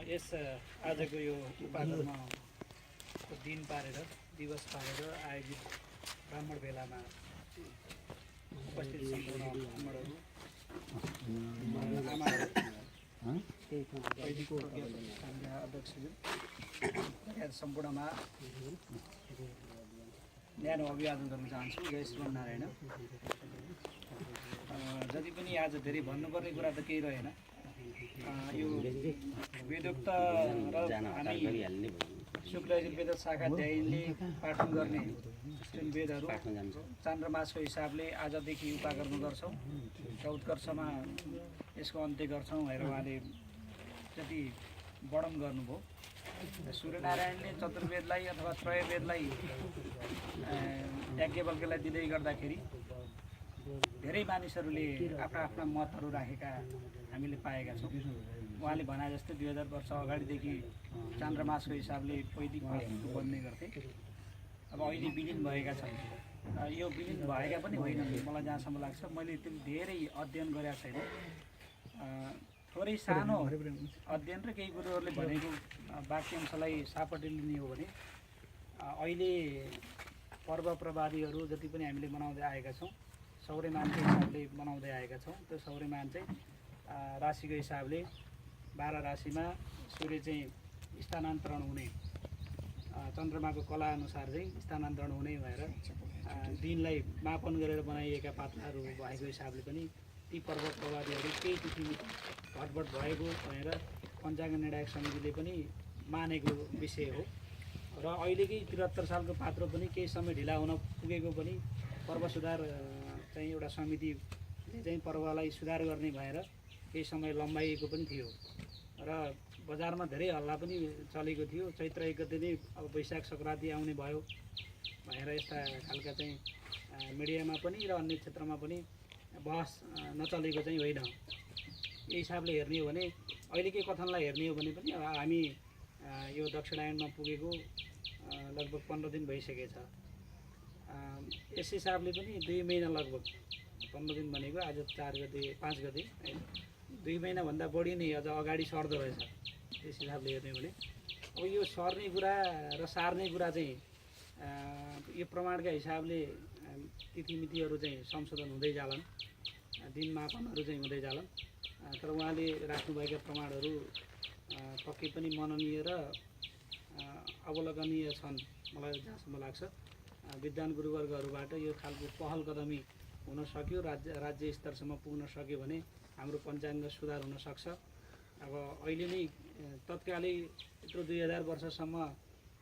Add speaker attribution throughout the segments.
Speaker 1: यस आजको यो उपाकर्मको दिन पारेर दिवस पारेर आयोजित ब्राह्मण भेलामा उपस्थित सम्पूर्ण ब्राह्मणहरू आमाहरू वैदिक अध्यक्षज्यू सम्पूर्णमा न्यानो अभिवादन गर्न चाहन्छु। जय श्रीमन्नारायण। जति पनि आज धेरै भन्नुपर्ने कुरा त केही रहेन। यो वेदोक्त र हामी शुक्ल यजुर्वेद शाखा अध्यायले पाठन गर्ने जुन वेदहरू चान्द्रमासको हिसाबले आजदेखि उपाकर्म गर्छौँ, चौतकर्षमा यसको अन्त्य गर्छौँ भनेर उहाँले जति वर्णन गर्नुभयो। सूर्यनारायणले चतुर्वेदलाई अथवा त्रयवेदलाई याज्ञवल्क्यलाई दिँदै गर्दाखेरि धेरै मानिसहरूले आफ्ना आफ्ना मतहरू राखेका हामीले पाएका छौँ। उहाँले भने जस्तै 2000 वर्ष अगाडिदेखि चान्द्रमासको हिसाबले वैदिक पाठहरू बन्ने गर्थे। अब अहिले विलिन भएका छन्। यो विलिन भएका पनि होइन, मलाई जहाँसम्म लाग्छ। मैले त्यो धेरै अध्ययन गरेका छैन। थोरै सानो अध्ययन र केही गुरुहरूले भनेको वाक्यांशलाई सापट्टि लिने हो भने अहिले पर्व प्रवादीहरू जति पनि हामीले मनाउँदै आएका छौँ, सौर्यमानको हिसाबले मनाउँदै आएका छौँ। त्यो सौर्यमान चाहिँ राशिको हिसाबले 12 राशिमा सूर्य चाहिँ स्थानान्तरण हुने, चन्द्रमाको कला अनुसार चाहिँ स्थानान्तरण हुने भएर दिनलाई मापन गरेर बनाइएका पात्राहरू भएको हिसाबले पनि ती पर्व प्रवादीहरू केही तिथि घटबड भएको भनेर पञ्चाङ्ग निर्णायक समितिले पनि मानेको विषय हो। र अहिलेकै 73 सालको पात्रो पनि केही समय ढिला हुन पुगेको पनि पर्व सुधार चाहिँ एउटा समितिले चाहिँ पर्वलाई सुधार गर्ने भएर केही समय लम्बाइएको पनि थियो र बजारमा धेरै हल्ला पनि चलेको थियो। चैत्र 1 गते नै अब वैशाख सङ्क्रान्ति आउने भयो भनेर यस्ता खालका चाहिँ मिडियामा पनि र अन्य क्षेत्रमा पनि बहस नचलेको चाहिँ होइन। यही हिसाबले हेर्ने हो भने अहिलेकै कथनलाई हेर्ने हो भने पनि हामी यो दक्षिणायनमा पुगेको लगभग 15 दिन भइसकेछ। यस हिसाबले पनि 2 महिना लगभग 15 दिन भनेको आज 4 गते 5 गते 2 महिनाभन्दा बढी नै अझ अगाडि सर्दो रहेछ। त्यस हिसाबले हेर्ने हो भने अब यो सर्ने कुरा र सार्ने कुरा चाहिँ यो प्रमाणका हिसाबले तिथिमितिहरू चाहिँ संशोधन हुँदै जालान्, दिन मापनहरू चाहिँ हुँदै जालान्। तर उहाँले राख्नुभएका प्रमाणहरू पक्कै पनि मननीय र अवलोकनीय छन्। मलाई जहाँसम्म लाग्छ विद्वान गुरुवर्गहरूबाट यो खालको पहल कदमी हुन सक्यो, राज्य स्तरसम्म पुग्न सक्यो भने हाम्रो पञ्चाङ्ग सुधार हुन सक्छ। अब अहिले नै तत्कालै यत्रो 2000 वर्षसम्म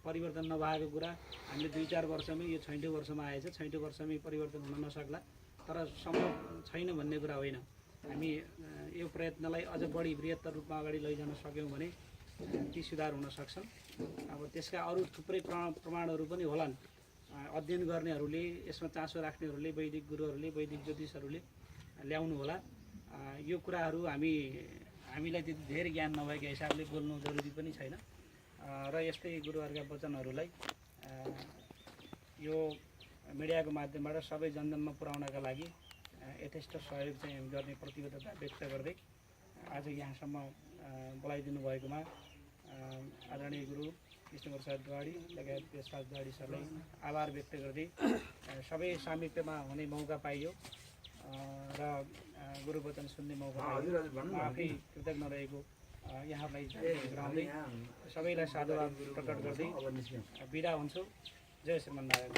Speaker 1: परिवर्तन नभएको कुरा हामीले 2-4 वर्षमै यो 6औँ वर्षमा आएछ। 6औँ वर्षमै परिवर्तन हुन नसक्ला, तर सम्भव छैन भन्ने कुरा होइन। हामी यो प्रयत्नलाई अझ बढी बृहत्तर रूपमा अगाडि लैजान सक्यौँ भने ती सुधार हुन सक्छन्। अब त्यसका अरू थुप्रै प्रमाणहरू पनि होलान्। अध्ययन गर्नेहरूले, यसमा चासो राख्नेहरूले, वैदिक गुरुहरूले, वैदिक ज्योतिषहरूले ल्याउनु होला। यो कुराहरू हामीलाई त्यति धेरै ज्ञान नभएका हिसाबले बोल्नु जरुरी पनि छैन। र यस्तै गुरुहरूका वचनहरूलाई यो मिडियाको माध्यमबाट सबै जनजनमा पुर्याउनका लागि यथेष्ट सहयोग चाहिँ गर्ने प्रतिबद्धता व्यक्त गर्दै आज यहाँसम्म बोलाइदिनु भएकोमा आदरणीय गुरु विष्णुप्रसाद द्वाडी लगायत पेशराज द्वाडी सरलाई आभार व्यक्त गर्दै सबै सामिप्यमा हुने मौका पाइयो र गुरुवचन सुन्ने मौका पाइयो। आफै कृतज्ञ रहेको यहाँलाई गराउँदै सबैलाई साधुवाद प्रकट गर्दै बिदा हुन्छु। जय श्रीमन्नारायण।